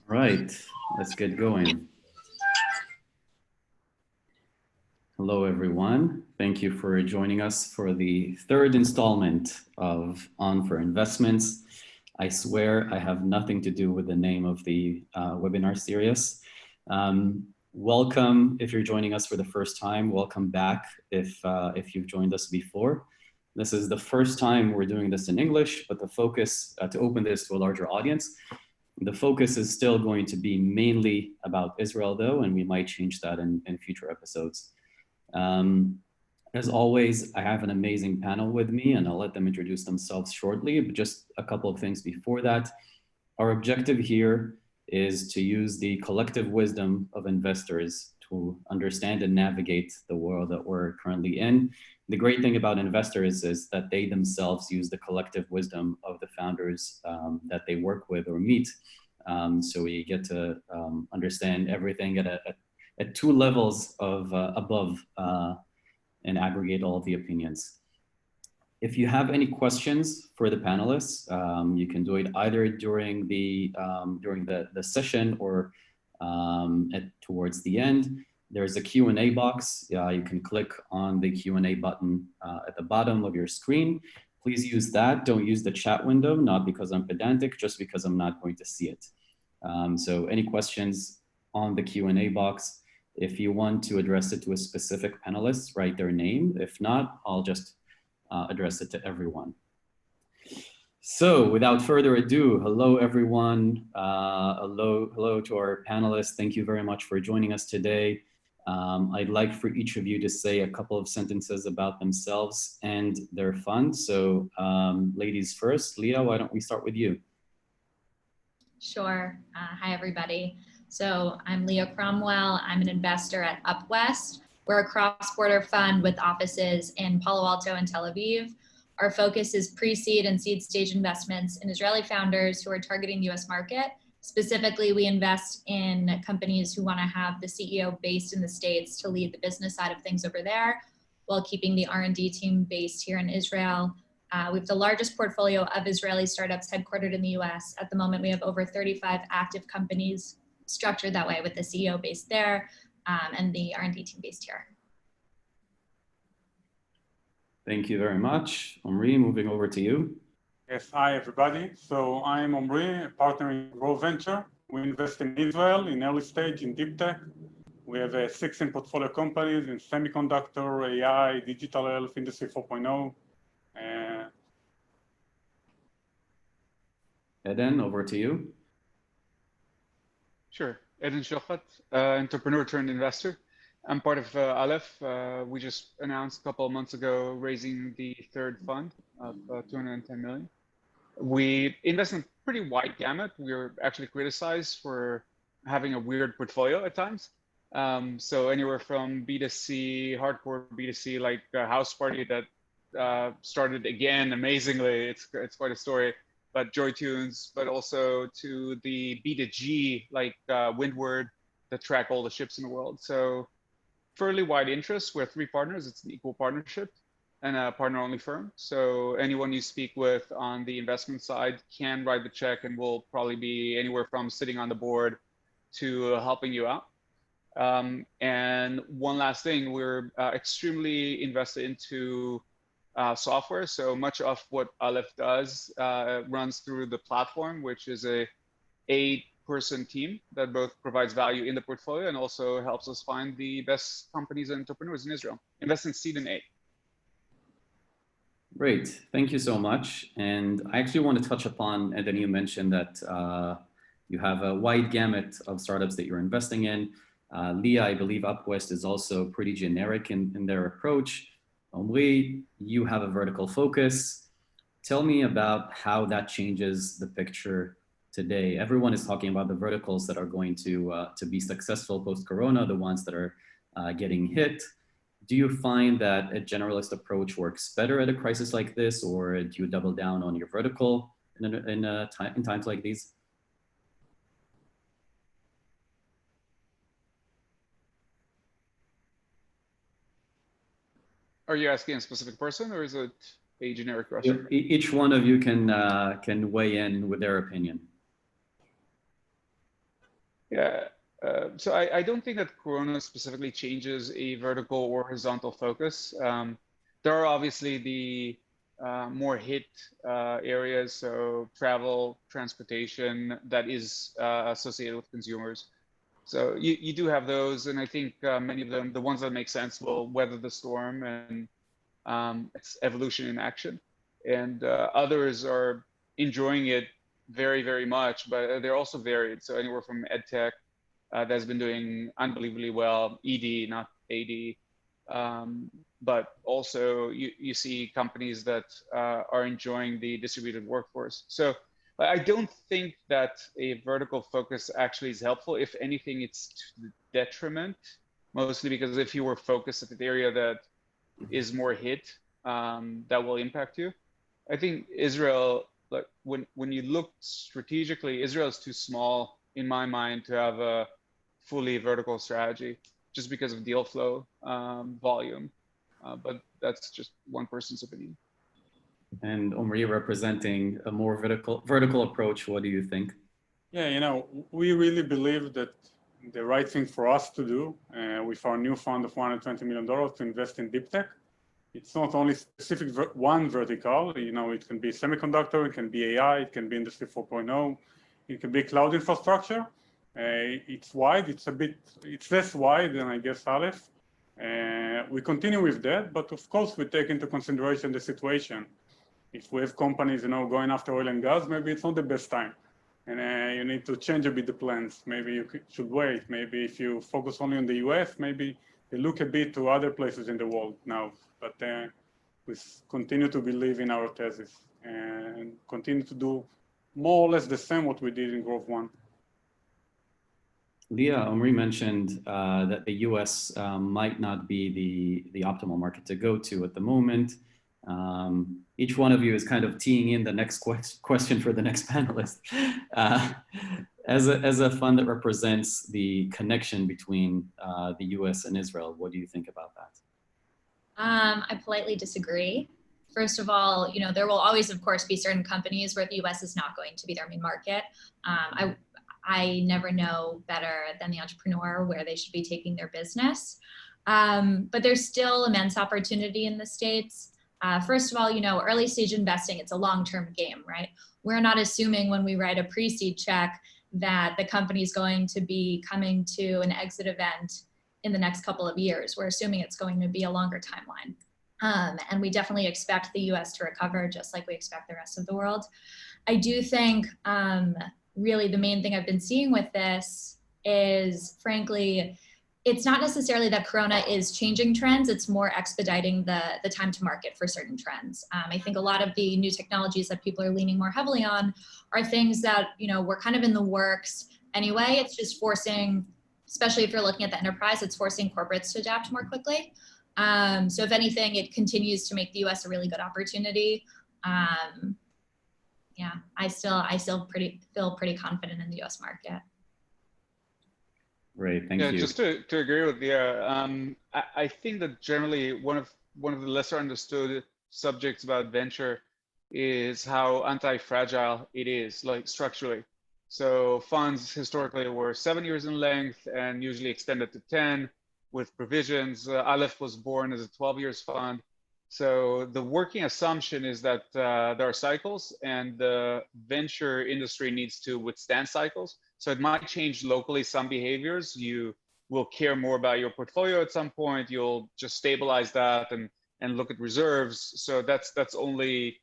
Right, let's get going. Hello, everyone. Thank you for joining us for the third installment of On for Investments. I swear I have nothing to do with the name of the webinar series. Welcome if you're joining us for the first time. Welcome back if you've joined us before. This is the first time we're doing this in English, but the focus to open this to a larger audience. The focus is still going to be mainly about Israel though, and we might change that in future episodes. As always, I have an amazing panel with me and I'll let them introduce themselves shortly, but just a couple of things before that. Our objective here is to use the collective wisdom of investors to understand and navigate the world that we're currently in. The great thing about investors is that they themselves use the collective wisdom of the founders that they work with or meet. So we get to understand everything at two levels of above and aggregate all of the opinions. If you have any questions for the panelists, you can do it either during the session or towards the end. There's a Q&A box. You can click on the Q&A button at the bottom of your screen. Please use that. Don't use the chat window, not because I'm pedantic, just because I'm not going to see it. So any questions on the Q&A box, if you want to address it to a specific panelist, write their name. If not, I'll just address it to everyone. So without further ado, hello everyone. Hello to our panelists. Thank you very much for joining us today. I'd like for each of you to say a couple of sentences about themselves and their fund. So ladies first, Leah, why don't we start with you? Sure. Hi, everybody. So I'm Leah Comwell. I'm an investor at UpWest. We're a cross-border fund with offices in Palo Alto and Tel Aviv. Our focus is pre-seed and seed stage investments in Israeli founders who are targeting the US market. Specifically, we invest in companies who want to have the CEO based in the States to lead the business side of things over there, while keeping the R&D team based here in Israel. We have the largest portfolio of Israeli startups headquartered in the US. At the moment, we have over 35 active companies structured that way with the CEO based there and the R&D team based here. Thank you very much. Omri, moving over to you. Yes, hi everybody. So I'm Omri, a partner in Grow Venture. We invest in Israel in early stage in deep tech. We have 16 portfolio companies in semiconductor, AI, digital health, industry 4.0. Eden, over to you. Sure. Eden Shochat, entrepreneur turned investor. I'm part of Aleph. We just announced a couple of months ago raising the third fund of 210 million. We invest in a pretty wide gamut. We're actually criticized for having a weird portfolio at times. So anywhere from B2C, hardcore B2C, like a house party that started again amazingly. It's quite a story. But Joy Tunes, but also to the B2G, like Windward, that track all the ships in the world. So fairly wide interest. We're three partners. It's an equal partnership and a partner-only firm. So anyone you speak with on the investment side can write the check and will probably be anywhere from sitting on the board to helping you out. And one last thing, we're extremely invested into software. So much of what Aleph does runs through the platform, which is a 8-person team that both provides value in the portfolio and also helps us find the best companies and entrepreneurs in Israel. Invest in seed and A. Great, thank you so much. And I actually want to touch upon, and then you mentioned that you have a wide gamut of startups that you're investing in. Leah, I believe UpWest is also pretty generic in their approach. Omri, you have a vertical focus. Tell me about how that changes the picture today. Everyone is talking about the verticals that are going to be successful post-corona, the ones that are getting hit. Do you find that a generalist approach works better at a crisis like this, or do you double down on your vertical in times like these? Are you asking a specific person, or is it a generic question? Each one of you can weigh in with their opinion. Yeah. So I don't think that Corona specifically changes a vertical or horizontal focus. There are obviously the more hit areas, so travel, transportation, that is associated with consumers. So you do have those, and I think many of them, the ones that make sense, will weather the storm, and it's evolution in action. And others are enjoying it very, very much, but they're also varied. So anywhere from ed tech, that's been doing unbelievably well, ED, not AD. But also you see companies that are enjoying the distributed workforce. So I don't think that a vertical focus actually is helpful. If anything, it's to the detriment, mostly because if you were focused at the area that is more hit, that will impact you. I think Israel, like when you look strategically, Israel is too small in my mind to have a fully vertical strategy, just because of deal flow, volume. But that's just one person's opinion. And Omri, representing a more vertical approach, what do you think? Yeah, you know, we really believe that the right thing for us to do with our new fund of $120 million to invest in deep tech, it's not only specific one vertical, you know, it can be semiconductor, it can be AI, it can be industry 4.0, it can be cloud infrastructure. It's wide, it's less wide than I guess Aleph. We continue with that, but of course we take into consideration the situation. If we have companies, you know, going after oil and gas, maybe it's not the best time. And you need to change a bit the plans. Maybe you should wait. Maybe if you focus only on the US, maybe they look a bit to other places in the world now. But we continue to believe in our thesis and continue to do more or less the same what we did in Growth One. Leah, Omri mentioned that the US might not be the optimal market to go to at the moment. Each one of you is kind of teeing in the next question for the next panelist. As a fund that represents the connection between the US and Israel, what do you think about that? I politely disagree. First of all, you know, there will always, of course, be certain companies where the US is not going to be their main market. I never know better than the entrepreneur where they should be taking their business. But there's still immense opportunity in the States. First of all, you know, early stage investing, it's a long-term game, right? We're not assuming when we write a pre-seed check that the company's going to be coming to an exit event in the next couple of years. We're assuming it's going to be a longer timeline. And we definitely expect the US to recover just like we expect the rest of the world. I do think really the main thing I've been seeing with this is, frankly, it's not necessarily that Corona is changing trends, it's more expediting the time to market for certain trends. I think a lot of the new technologies that people are leaning more heavily on are things that, you know, were kind of in the works anyway. It's just forcing, especially if you're looking at the enterprise, it's forcing corporates to adapt more quickly. So if anything, it continues to make the US a really good opportunity. Yeah, I still feel pretty confident in the US market. Great, thank you. Just to agree with you, I think that generally one of the lesser understood subjects about venture is how anti-fragile it is, like structurally. So funds historically were 7 years in length and usually extended to 10 with provisions. Aleph was born as a 12 years fund. So the working assumption is that there are cycles and the venture industry needs to withstand cycles. So it might change locally some behaviors. You will care more about your portfolio at some point. You'll just stabilize that and look at reserves. So that's only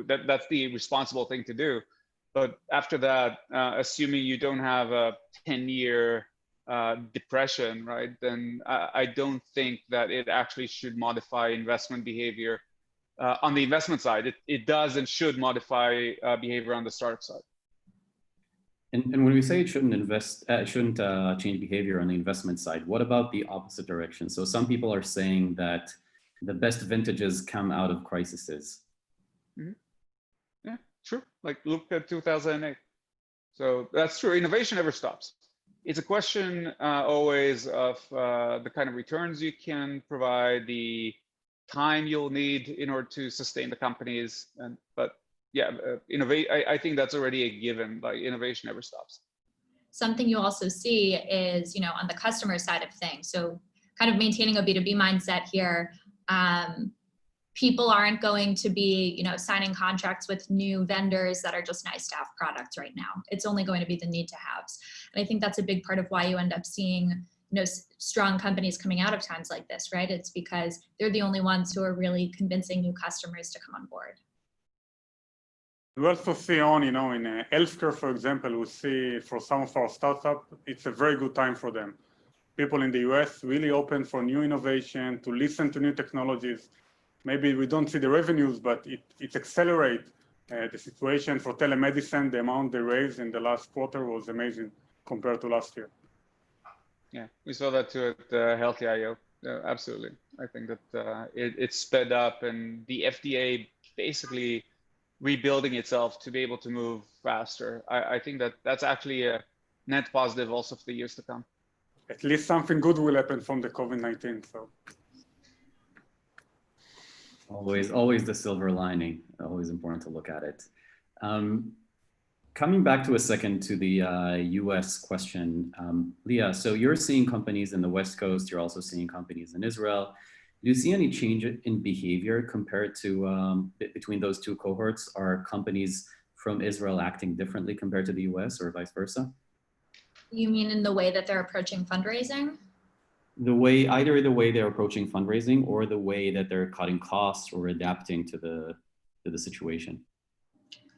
that's the responsible thing to do. But after that, assuming you don't have a 10-year depression, right, then I don't think that it actually should modify investment behavior on the investment side. It does and should modify behavior on the startup side. And when we say it shouldn't change behavior on the investment side, what about the opposite direction? So some people are saying that the best vintages come out of crises. Mm-hmm. Yeah, sure. Like look at 2008. So that's true. Innovation never stops. It's a question always of the kind of returns you can provide, the time you'll need in order to sustain the companies. But yeah, innovate. I think that's already a given. Like innovation never stops. something you also see is, on the customer side of things. So kind of maintaining a B2B mindset here. People aren't going to be, signing contracts with new vendors that are just nice to have products right now. It's only going to be the need to haves. And I think that's a big part of why you end up seeing, strong companies coming out of times like this, right? It's because they're the only ones who are really convincing new customers to come on board. We also see in healthcare, for example, we see for some of our startups, it's a very good time for them. People in the US really open for new innovation, to listen to new technologies. Maybe we don't see the revenues, but it accelerates the situation for telemedicine. The amount they raised in the last quarter was amazing compared to last year. Yeah, we saw that too at Healthy IO. Absolutely. I think that it sped up, and the FDA basically rebuilding itself to be able to move faster. I think that that's actually a net positive also for the years to come. At least something good will happen from the COVID-19. So. Always the silver lining. Always important to look at it. Coming back to a second to the US question, Leah, so you're seeing companies in the West Coast, you're also seeing companies in Israel. Do you see any change in behavior compared to between those two cohorts? Are companies from Israel acting differently compared to the US or vice versa? You mean in the way that they're approaching fundraising? Either the way they're approaching fundraising or the way that they're cutting costs or adapting to the situation.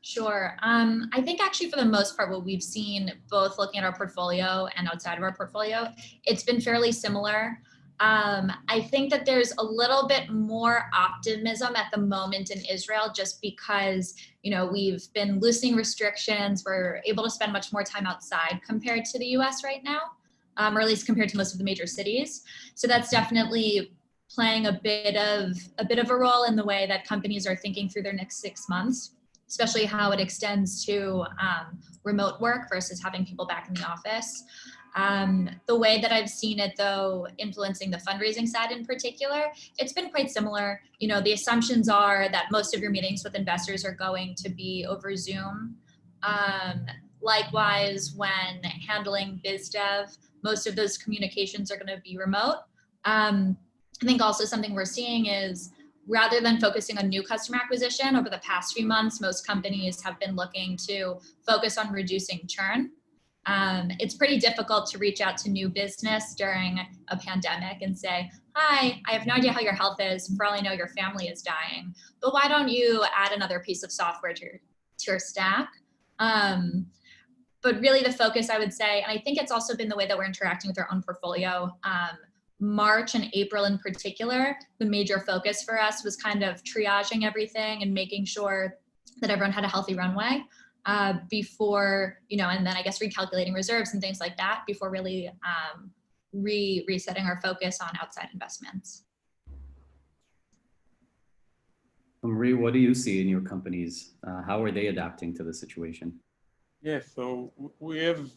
Sure. I think actually for the most part, what we've seen, both looking at our portfolio and outside of our portfolio, it's been fairly similar. I think that there's a little bit more optimism at the moment in Israel, just because, we've been loosening restrictions. We're able to spend much more time outside compared to the US right now, or at least compared to most of the major cities. So that's definitely playing a bit of a role in the way that companies are thinking through their next 6 months, especially how it extends to remote work versus having people back in the office. The way that I've seen it, though, influencing the fundraising side in particular, it's been quite similar. The assumptions are that most of your meetings with investors are going to be over Zoom. Likewise, when handling biz dev, most of those communications are going to be remote. I think also something we're seeing is, rather than focusing on new customer acquisition over the past few months, most companies have been looking to focus on reducing churn. It's pretty difficult to reach out to new business during a pandemic and say, hi, I have no idea how your health is. For all I know, your family is dying, but why don't you add another piece of software to your stack? But really the focus, I would say, and I think it's also been the way that we're interacting with our own portfolio. March and April in particular, the major focus for us was kind of triaging everything and making sure that everyone had a healthy runway before, and then I guess recalculating reserves and things like that before really resetting our focus on outside investments. Omri, what do you see in your companies? How are they adapting to the situation? Yeah, so we have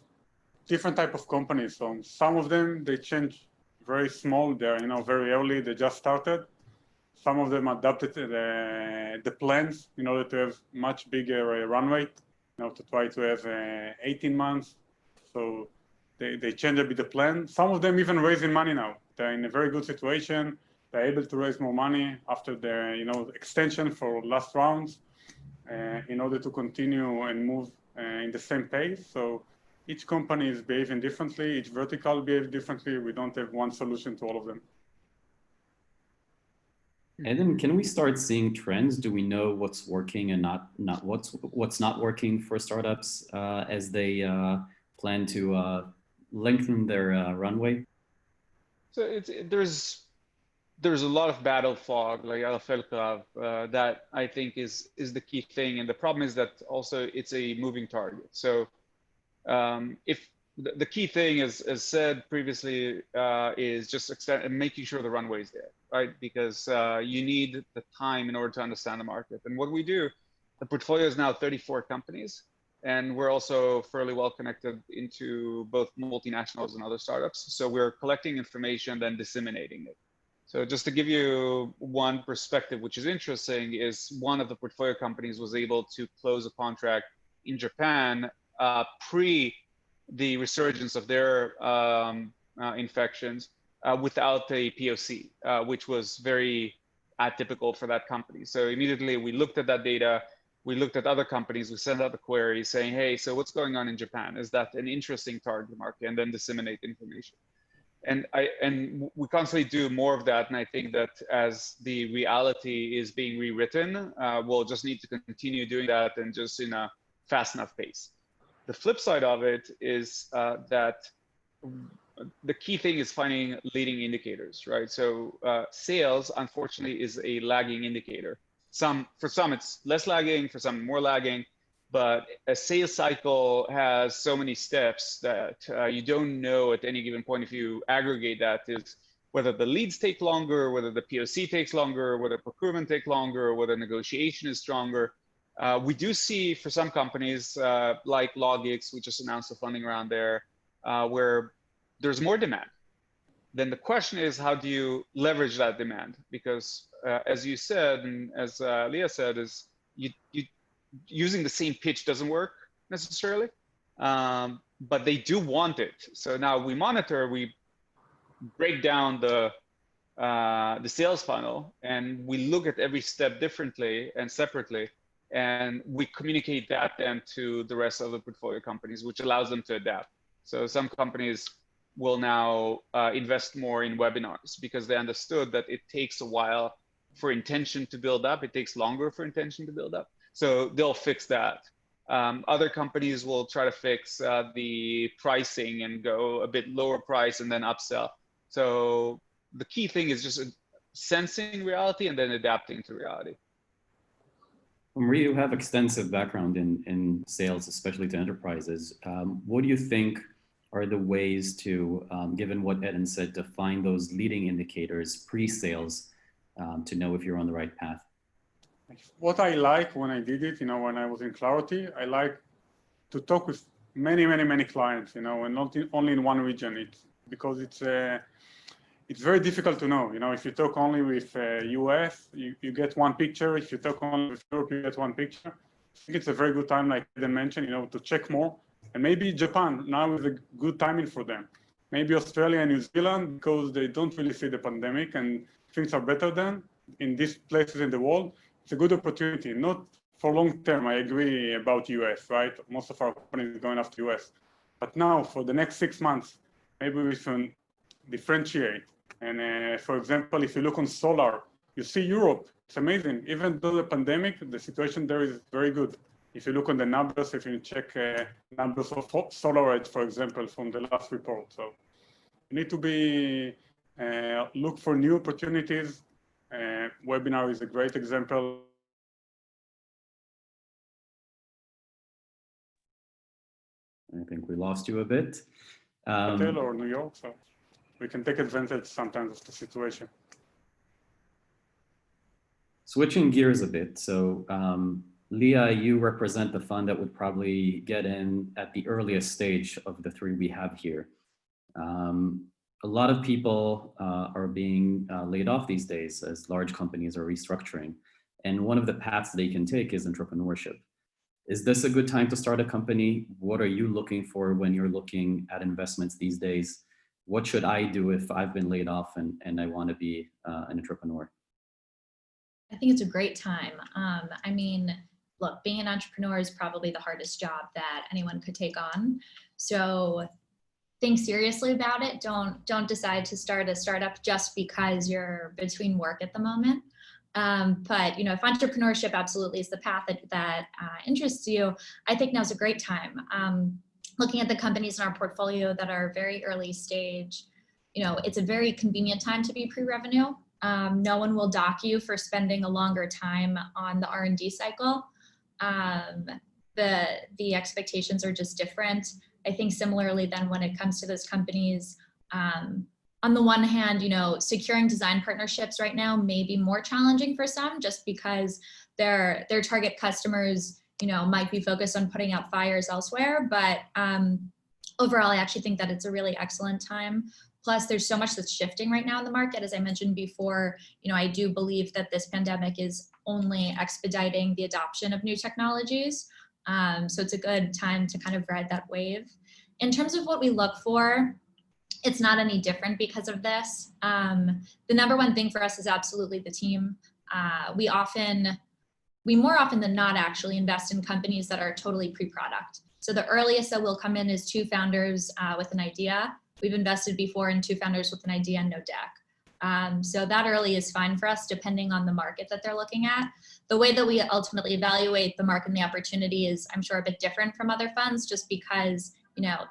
different type of companies. So some of them, they change very small. They're, very early. They just started. Some of them adapted the plans in order to have much bigger run rate, to try to have 18 months. So they change a bit the plan. Some of them even raising money now. They're in a very good situation. They're able to raise more money after their, extension for last rounds in order to continue and move in the same pace. So each company is behaving differently. Each vertical behaves differently. We don't have one solution to all of them. And then can we start seeing trends? Do we know what's working and not what's not working for startups as they plan to lengthen their runway? So there's a lot of battle fog, like that I think is the key thing. And the problem is that also it's a moving target. So if the key thing is, as said previously, is just making sure the runway is there, right? Because you need the time in order to understand the market. And what we do, the portfolio is now 34 companies, and we're also fairly well connected into both multinationals and other startups. So we're collecting information, then disseminating it. So just to give you one perspective, which is interesting, is one of the portfolio companies was able to close a contract in Japan pre the resurgence of their infections without a POC, which was very atypical for that company. So immediately we looked at that data, we looked at other companies, we sent out a query saying, hey, so what's going on in Japan? Is that an interesting target market? And then disseminate information. And we constantly do more of that. And I think that as the reality is being rewritten, we'll just need to continue doing that and just in a fast enough pace. The flip side of it is that the key thing is finding leading indicators, right? So sales, unfortunately, is a lagging indicator. For some, it's less lagging, for some, more lagging. But a sales cycle has so many steps that you don't know at any given point, if you aggregate that, is whether the leads take longer, whether the POC takes longer, whether procurement takes longer, whether negotiation is stronger. We do see for some companies like Logix, we just announced the funding round there, where there's more demand. Then the question is, how do you leverage that demand? Because as you said, and as Leah said, is you using the same pitch doesn't work necessarily, but they do want it. So now we monitor, we break down the sales funnel, and we look at every step differently and separately, and we communicate that then to the rest of the portfolio companies, which allows them to adapt. So some companies will now invest more in webinars because they understood that it takes a while for intention to build up. It takes longer for intention to build up. So they'll fix that. Other companies will try to fix the pricing and go a bit lower price and then upsell. So the key thing is just sensing reality and then adapting to reality. Omri, you have extensive background in sales, especially to enterprises. What do you think are the ways to, given what Eden said, to find those leading indicators pre-sales to know if you're on the right path? What I like when I did it, when I was in Clarity, I like to talk with many clients, and not only in one region. Because it's very difficult to know. If you talk only with US, you get one picture. If you talk only with Europe, you get one picture. I think it's a very good time, like Eden mentioned, to check more. And maybe Japan now is a good timing for them. Maybe Australia and New Zealand, because they don't really see the pandemic and things are better than in these places in the world. It's a good opportunity, not for long term. I agree about US, right? Most of our companies are going after US. But now for the next 6 months, maybe we can differentiate. And for example, if you look on solar, you see Europe, it's amazing. Even though the pandemic, the situation there is very good. If you look on the numbers, if you check numbers of SolarEdge, for example, from the last report. So you need to be, look for new opportunities. Webinar is a great example. I think we lost you a bit. Hotel or New York, so we can take advantage sometimes of the situation. Switching gears a bit. So Leah, you represent the fund that would probably get in at the earliest stage of the three we have here. A lot of people are being laid off these days as large companies are restructuring. And one of the paths they can take is entrepreneurship. Is this a good time to start a company? What are you looking for when you're looking at investments these days? What should I do if I've been laid off and I want to be an entrepreneur? I think it's a great time. I mean, look, being an entrepreneur is probably the hardest job that anyone could take on. So think seriously about it. Don't decide to start a startup just because you're between work at the moment. But if entrepreneurship absolutely is the path that interests you, I think now's a great time. Looking at the companies in our portfolio that are very early stage, it's a very convenient time to be pre-revenue. No one will dock you for spending a longer time on the R&D cycle. The expectations are just different. I think similarly then when it comes to those companies, on the one hand, securing design partnerships right now may be more challenging for some just because their target customers, might be focused on putting out fires elsewhere. But overall, I actually think that it's a really excellent time. Plus, there's so much that's shifting right now in the market. As I mentioned before, I do believe that this pandemic is only expediting the adoption of new technologies. So it's a good time to kind of ride that wave. In terms of what we look for, it's not any different because of this. The number one thing for us is absolutely the team. We more often than not actually invest in companies that are totally pre-product. So the earliest that we'll come in is 2 founders with an idea. We've invested before in 2 founders with an idea and no deck. So that early is fine for us depending on the market that they're looking at. The way that we ultimately evaluate the market and the opportunity is, I'm sure, a bit different from other funds just because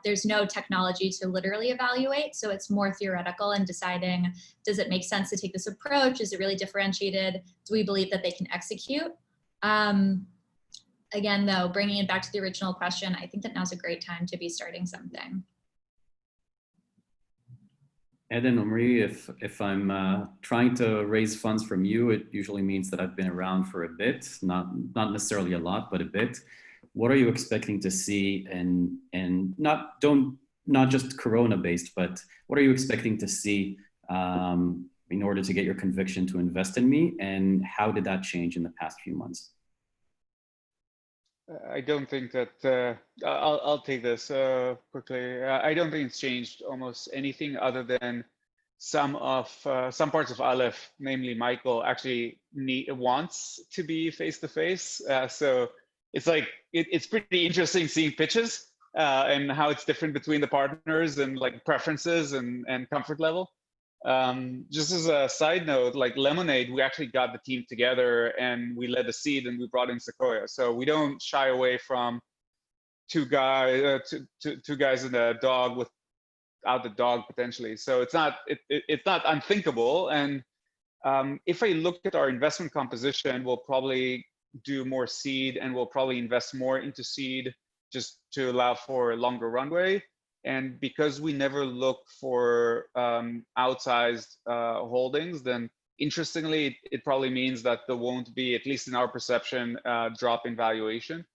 there's no technology to literally evaluate. So it's more theoretical and deciding, does it make sense to take this approach? Is it really differentiated? Do we believe that they can execute? Again, though, bringing it back to the original question, I think that now's a great time to be starting something. Ed and Omri, if I'm trying to raise funds from you, it usually means that I've been around for a bit, not necessarily a lot, but a bit. What are you expecting to see, and not just Corona based, but what are you expecting to see in order to get your conviction to invest in me, and how did that change in the past few months? I don't think that I'll take this quickly. I don't think it's changed almost anything other than some parts of Aleph, namely Michael, actually wants to be face to face. So it's like it's pretty interesting seeing pitches and how it's different between the partners and like preferences and comfort level. Just as a side note, like Lemonade, we actually got the team together and we led the seed and we brought in Sequoia. So we don't shy away from two guys and a dog without the dog potentially. So it's not unthinkable. And if I look at our investment composition, we'll probably do more seed and we'll probably invest more into seed just to allow for a longer runway. And because we never look for outsized holdings, then interestingly, it probably means that there won't be, at least in our perception, drop in valuation,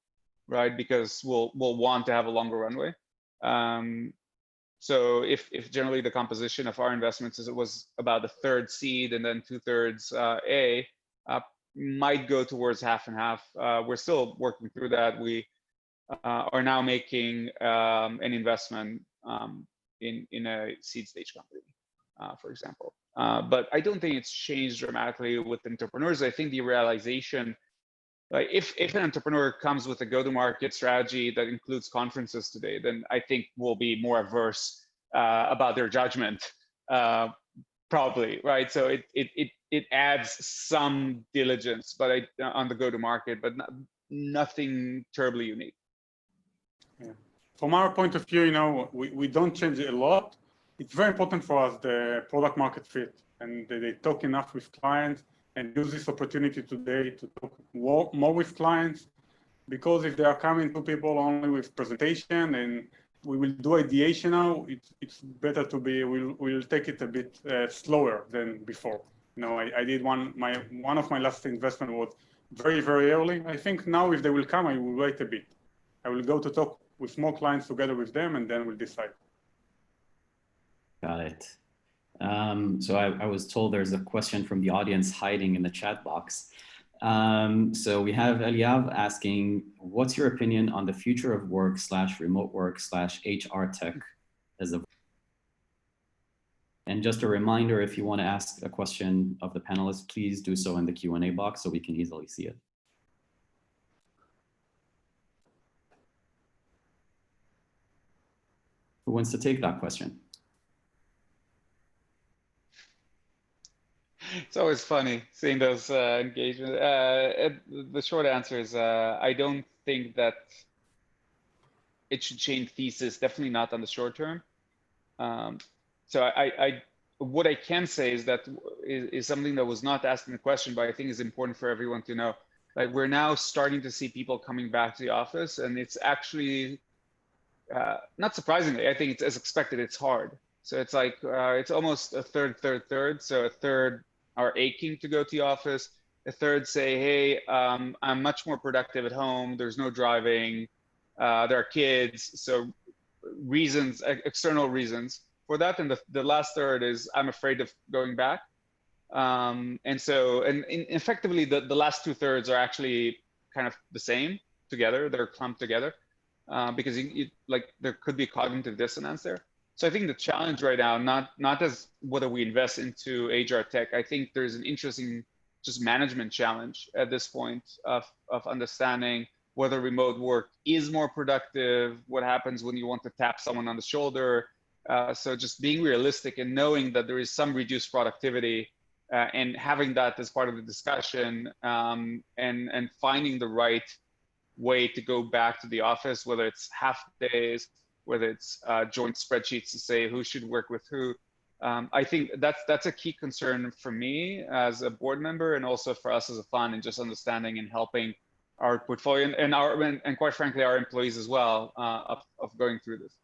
right? Because we'll want to have a longer runway. So if generally the composition of our investments was about 1/3 seed and then 2/3 A, might go towards half and half. We're still working through that. We are now making an investment in a seed stage company, for example. But I don't think it's changed dramatically with entrepreneurs. I think the realization, if an entrepreneur comes with a go-to-market strategy that includes conferences today, then I think we'll be more averse about their judgment, probably, right? So it adds some diligence, but on the go-to-market, but nothing terribly unique. Yeah. From our point of view, we don't change it a lot. It's very important for us, the product market fit, and they talk enough with clients and use this opportunity today to talk more with clients, because if they are coming to people only with presentation and we will do ideation now, it's better to be, we'll take it a bit slower than before. I did one of my last investment was very, very early. I think now if they will come, I will wait a bit. I will go to talk with more clients together with them, and then we'll decide. Got it. So I was told there's a question from the audience hiding in the chat box. So we have Eliav asking, what's your opinion on the future of work / remote work / HR tech as a... And just a reminder, if you want to ask a question of the panelists, please do so in the Q&A box so we can easily see it. Who wants to take that question? It's always funny seeing those engagements. The short answer is I don't think that it should change thesis, definitely not on the short term. So what I can say is that is something that was not asked in the question, but I think is important for everyone to know. Like, we're now starting to see people coming back to the office, and it's actually, not surprisingly, I think it's as expected, it's hard. So it's like, it's almost a third. So a third are aching to go to the office. A third say, hey, I'm much more productive at home. There's no driving. There are kids. So reasons, external reasons for that. And the last third is, I'm afraid of going back. And effectively, the last 2/3 are actually kind of the same together. They're clumped together. because like there could be cognitive dissonance there. So I think the challenge right now, not as whether we invest into HR tech, I think there's an interesting just management challenge at this point of understanding whether remote work is more productive, what happens when you want to tap someone on the shoulder. So just being realistic and knowing that there is some reduced productivity and having that as part of the discussion, and finding the right way to go back to the office, whether it's half days, whether it's joint spreadsheets to say who should work with who. I think that's a key concern for me as a board member, and also for us as a fund, and just understanding and helping our portfolio and quite frankly our employees as well of going through this.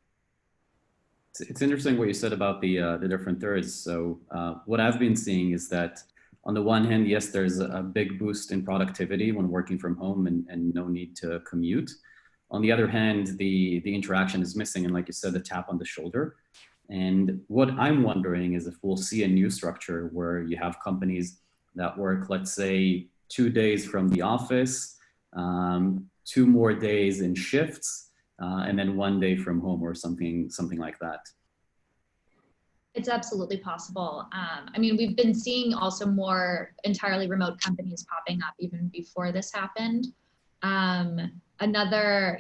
It's interesting what you said about the different thirds. So what I've been seeing is that on the one hand, yes, there's a big boost in productivity when working from home and no need to commute. On the other hand, the interaction is missing, and like you said, the tap on the shoulder. And what I'm wondering is if we'll see a new structure where you have companies that work, let's say, 2 days from the office, 2 more days in shifts, and then 1 day from home, or something like that. It's absolutely possible. I mean, we've been seeing also more entirely remote companies popping up even before this happened. Another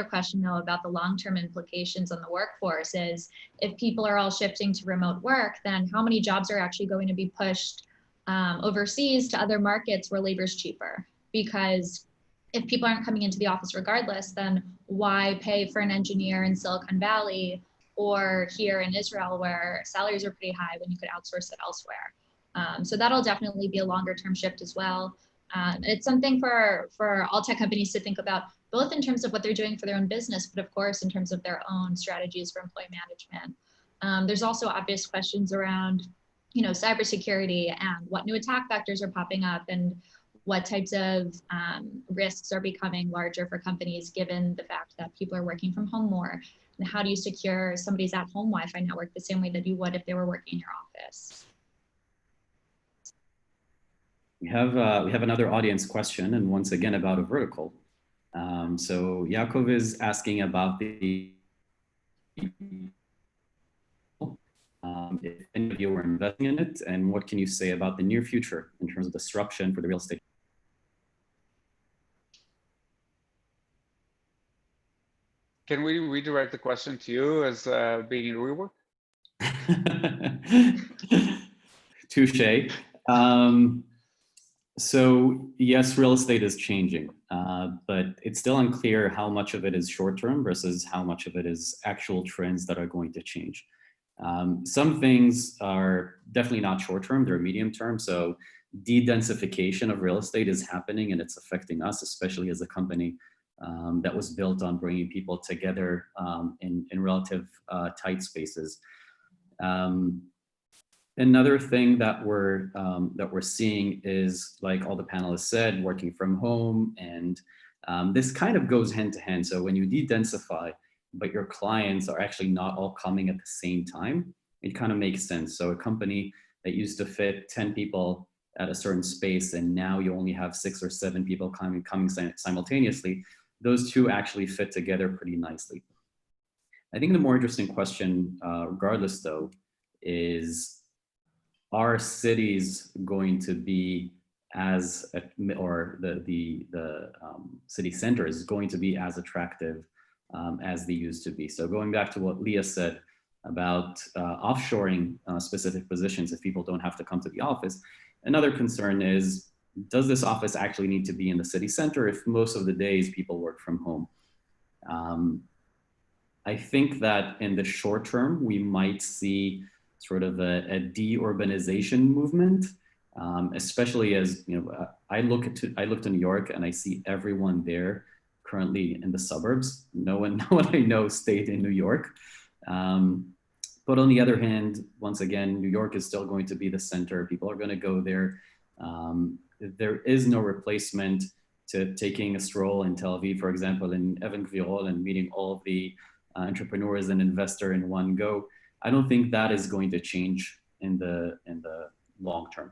question though about the long-term implications on the workforce is, if people are all shifting to remote work, then how many jobs are actually going to be pushed overseas to other markets where labor is cheaper? Because if people aren't coming into the office regardless, then why pay for an engineer in Silicon Valley or here in Israel where salaries are pretty high when you could outsource it elsewhere? So that'll definitely be a longer term shift as well. It's something for all tech companies to think about, both in terms of what they're doing for their own business, but of course in terms of their own strategies for employee management. There's also obvious questions around, cybersecurity and what new attack vectors are popping up, and what types of risks are becoming larger for companies given the fact that people are working from home more. And how do you secure somebody's at-home Wi-Fi network the same way that you would if they were working in your office? We have another audience question, and once again about a vertical. So Yaakov is asking about the if any of you were investing in it, and what can you say about the near future in terms of disruption for the real estate? Can we redirect the question to you as being in WeWork? Touche. So yes, real estate is changing, but it's still unclear how much of it is short-term versus how much of it is actual trends that are going to change. Some things are definitely not short-term, they're medium-term. So de-densification of real estate is happening, and it's affecting us, especially as a company that was built on bringing people together in relative tight spaces. Another thing that we're seeing is, like all the panelists said, working from home, and this kind of goes hand to hand. So when you de-densify, but your clients are actually not all coming at the same time, it kind of makes sense. So a company that used to fit 10 people at a certain space, and now you only have 6 or 7 people coming simultaneously, those two actually fit together pretty nicely. I think the more interesting question, regardless though, is, are cities going to be or the city center is going to be as attractive as they used to be? So going back to what Leah said about offshoring specific positions if people don't have to come to the office, another concern is, does this office actually need to be in the city center if most of the days people work from home? I think that in the short term, we might see sort of a de-urbanization movement, especially as, I look to New York and I see everyone there currently in the suburbs. No one I know stayed in New York. But on the other hand, once again, New York is still going to be the center. People are going to go there. There is no replacement to taking a stroll in Tel Aviv, for example, in Evan Gvirol, and meeting all of the entrepreneurs and investor in one go. I don't think that is going to change in the long term.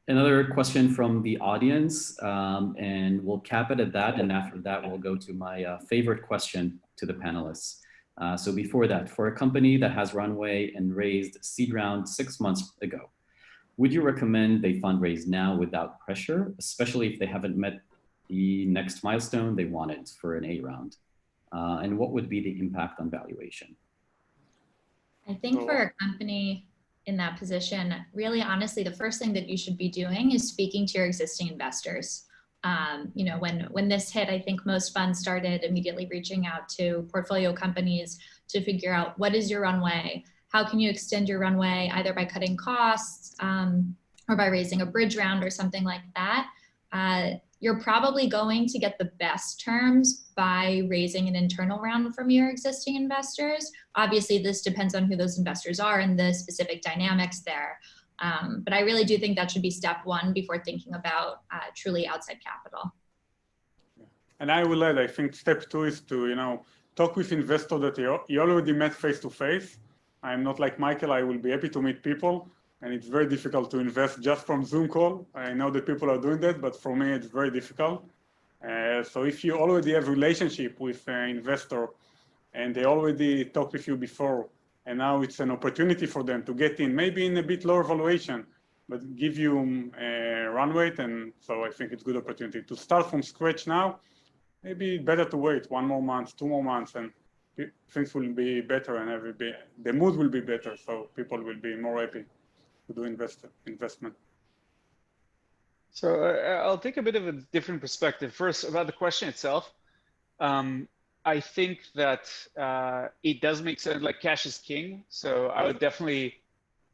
Another question from the audience, and we'll cap it at that. And after that, we'll go to my favorite question to the panelists. So before that, for a company that has runway and raised seed round 6 months ago, would you recommend they fundraise now without pressure, especially if they haven't met the next milestone they wanted for an A round? And what would be the impact on valuation? I think for a company in that position, really honestly, the first thing that you should be doing is speaking to your existing investors. You know, when this hit, I think most funds started immediately reaching out to portfolio companies to figure out what is your runway, how can you extend your runway, either by cutting costs or by raising a bridge round or something like that. You're probably going to get the best terms by raising an internal round from your existing investors. Obviously, this depends on who those investors are and the specific dynamics there. But I really do think that should be step one before thinking about truly outside capital. And I will add, I think step two is to, talk with investors that you already met face to face. I'm not like Michael, I will be happy to meet people. And it's very difficult to invest just from Zoom call. I know that people are doing that, but for me, it's very difficult. So if you already have relationship with an investor and they already talked with you before, and now it's an opportunity for them to get in, maybe in a bit lower valuation, but give you a runway. And so I think it's a good opportunity to start from scratch now. Maybe better to wait 1 more month, 2 more months, and things will be better and the mood will be better. So people will be more happy to do investment. So I'll take a bit of a different perspective. First, about the question itself. I think that it does make sense, like cash is king. So I would definitely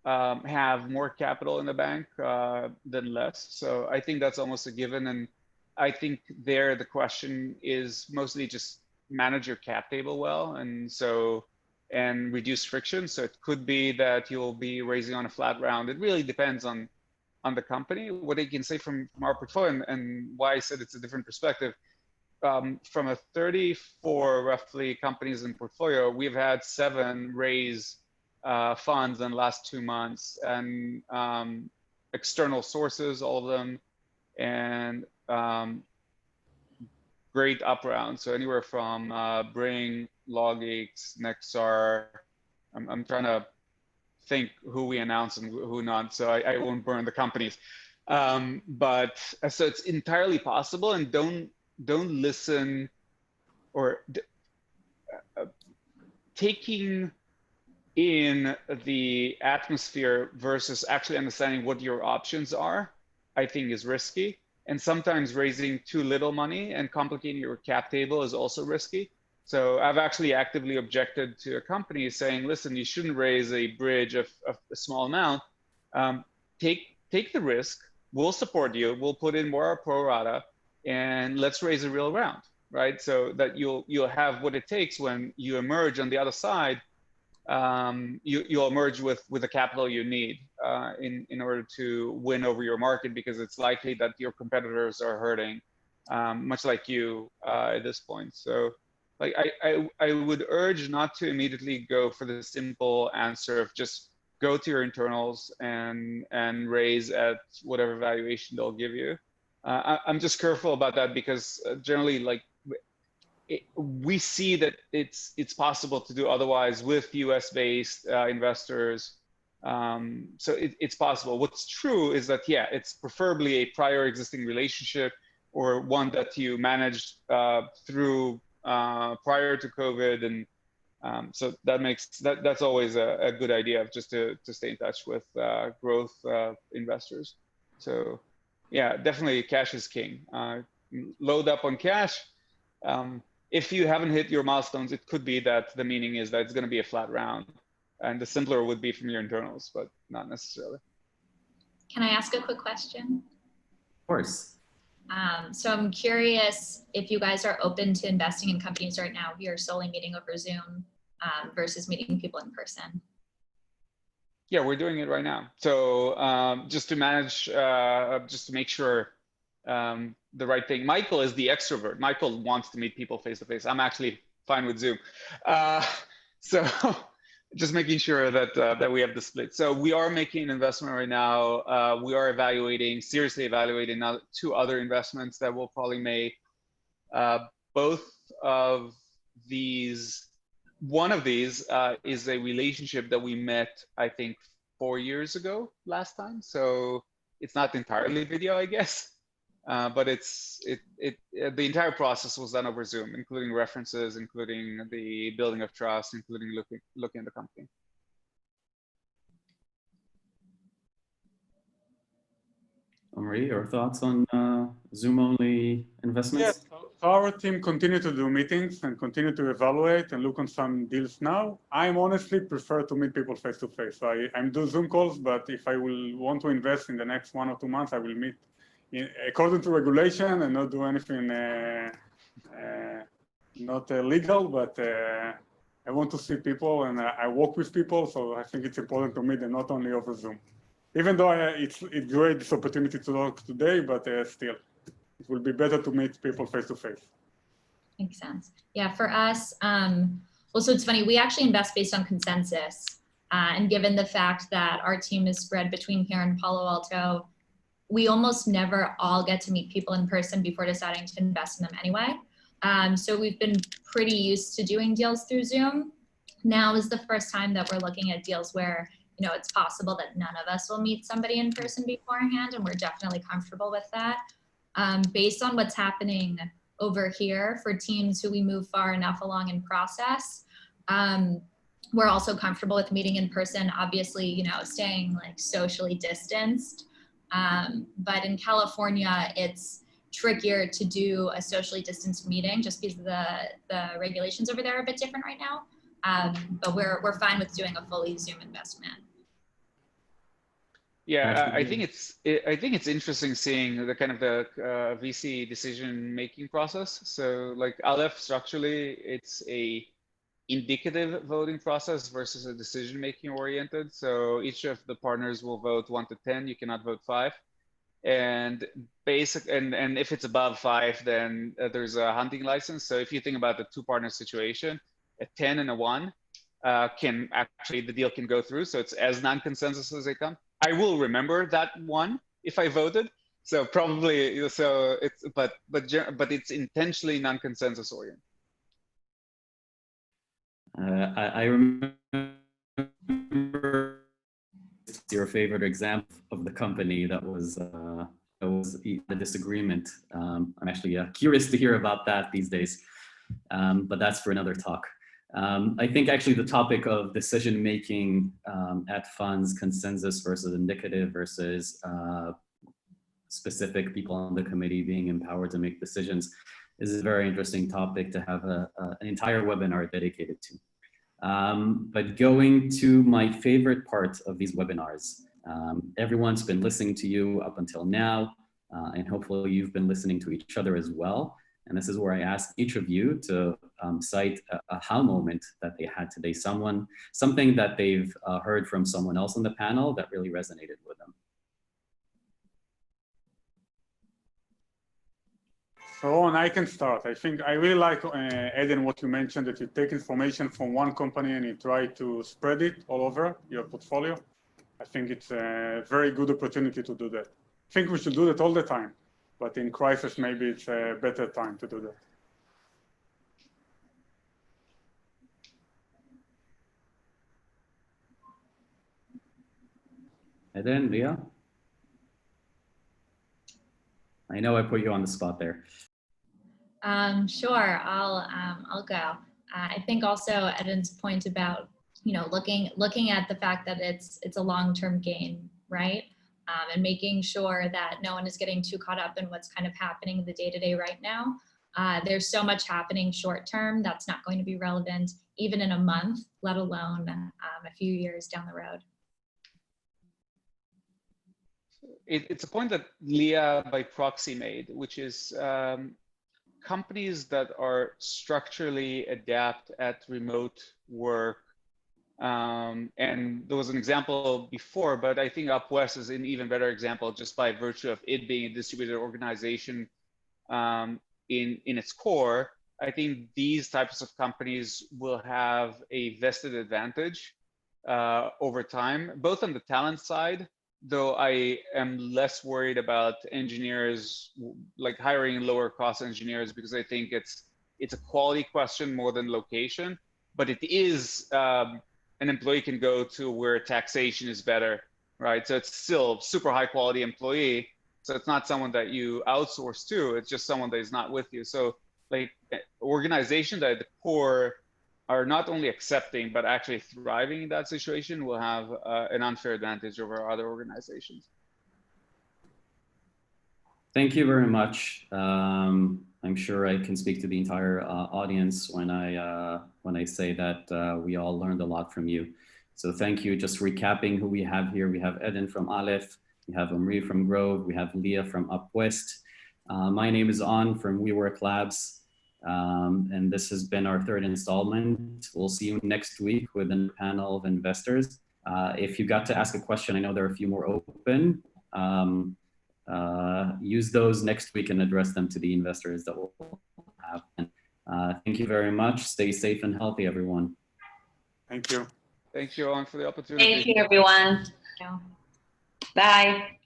have more capital in the bank than less. So I think that's almost a given. And I think there the question is mostly just manage your cap table well. And reduce friction. So it could be that you'll be raising on a flat round. It really depends on the company. What I can say from our portfolio and why I said it's a different perspective, from a 34 roughly companies in portfolio, we've had 7 raise funds in the last 2 months, and external sources, all of them, and great up rounds. So anywhere from Bring, LogX, Nexar. I'm trying to think who we announced and who not, so I won't burn the companies. But so it's entirely possible, and don't listen or taking in the atmosphere versus actually understanding what your options are, I think is risky. And sometimes raising too little money and complicating your cap table is also risky. So I've actually actively objected to a company saying, listen, you shouldn't raise a bridge of a small amount. Take the risk. We'll support you. We'll put in more pro rata, and let's raise a real round, right? So that you'll have what it takes when you emerge on the other side. You'll emerge with the capital you need in order to win over your market, because it's likely that your competitors are hurting, much like you at this point. So. Like I would urge not to immediately go for the simple answer of just go to your internals and raise at whatever valuation they'll give you. I'm just careful about that because generally, like we see that it's possible to do otherwise with US-based investors. So it's possible. What's true is that it's preferably a prior existing relationship or one that you managed through. Prior to COVID, and so that's always a good idea, just to stay in touch with growth investors. So definitely cash is king. Load up on cash. If you haven't hit your milestones, it could be that the meaning is that it's going to be a flat round, and the simpler would be from your internals, but not necessarily. Can I ask a quick question? Of course. So I'm curious if you guys are open to investing in companies right now. You're solely meeting over Zoom versus meeting people in person. Yeah, we're doing it right now. So just to manage, just to make sure the right thing. Michael is the extrovert. Michael wants to meet people face to face. I'm actually fine with Zoom. So just making sure that that we have the split. So we are making an investment right now. We are seriously evaluating now 2 other investments that we'll probably make. Both of these, one of these is a relationship that we met, I think, 4 years ago last time. So it's not entirely video, I guess. But the entire process was done over Zoom, including references, including the building of trust, including looking at the company. Omri, your thoughts on Zoom-only investments? Yes, so our team continue to do meetings and continue to evaluate and look on some deals now. I'm honestly prefer to meet people face to face. So I do Zoom calls, but if I will want to invest in the next 1 or 2 months, I will meet according to regulation and not do anything not legal, but I want to see people and I work with people, so I think it's important to meet them not only over Zoom. Even though it's great this opportunity to talk today, but still, it will be better to meet people face to face. Makes sense. Yeah, for us, also it's funny, we actually invest based on consensus. And given the fact that our team is spread between here and Palo Alto, we almost never all get to meet people in person before deciding to invest in them anyway. So we've been pretty used to doing deals through Zoom. Now is the first time that we're looking at deals where, you know, it's possible that none of us will meet somebody in person beforehand, and we're definitely comfortable with that. Based on what's happening over here for teams who we move far enough along in process, we're also comfortable with meeting in person, obviously, you know, staying like socially distanced. But in California, it's trickier to do a socially distanced meeting just because the regulations over there are a bit different right now. But we're fine with doing a fully Zoom investment. Yeah, I think it's interesting seeing the kind of the VC decision-making process. So like Aleph, structurally, it's a indicative voting process versus a decision-making oriented. So each of the partners will vote 1 to 10. You cannot vote 5. And and if it's above 5, then there's a hunting license. So if you think about the 2-partner situation, a 10 and a 1 the deal can go through. So it's as non-consensus as they come. I will remember that 1 if I voted. So probably, so it's, but it's intentionally non-consensus oriented. I remember your favorite example of the company that was a disagreement. I'm actually curious to hear about that these days, but that's for another talk. I think actually the topic of decision-making at funds, consensus versus indicative versus specific people on the committee being empowered to make decisions is a very interesting topic to have an entire webinar dedicated to. But going to my favorite part of these webinars, everyone's been listening to you up until now, and hopefully you've been listening to each other as well. And this is where I ask each of you to cite a aha moment that they had today, something that they've heard from someone else on the panel that really resonated with them. So, and I can start. I think I really like, Eden, what you mentioned, that you take information from one company and you try to spread it all over your portfolio. I think it's a very good opportunity to do that. I think we should do that all the time, but in crisis, maybe it's a better time to do that. And then, Leah? I know I put you on the spot there. Sure, I'll go. I think also Eden's point about, you know, looking at the fact that it's a long-term gain, right? And making sure that no one is getting too caught up in what's kind of happening in the day-to-day right now. There's so much happening short-term that's not going to be relevant even in a month, let alone a few years down the road. It's a point that Leah by proxy made, which is companies that are structurally adept at remote work. And there was an example before, but I think UpWest is an even better example just by virtue of it being a distributed organization in its core. I think these types of companies will have a vested advantage over time, both on the talent side, though I am less worried about engineers, like hiring lower cost engineers, because I think it's a quality question more than location, but it is, an employee can go to where taxation is better, right? So it's still super high quality employee. So it's not someone that you outsource to, it's just someone that is not with you. So like organizations that at the core are not only accepting, but actually thriving in that situation will have an unfair advantage over other organizations. Thank you very much. I'm sure I can speak to the entire audience when I say that we all learned a lot from you. So thank you. Just recapping who we have here. We have Eden from Aleph. We have Omri from Grove. We have Leah from Up West. My name is On from WeWork Labs. And this has been our third installment. We'll see you next week with a panel of investors. If you got to ask a question, I know there are a few more open. Use those next week and address them to the investors that we'll have. And, thank you very much. Stay safe and healthy, everyone. Thank you. Thank you, Owen, for the opportunity. Thank you, everyone. Yeah. Bye.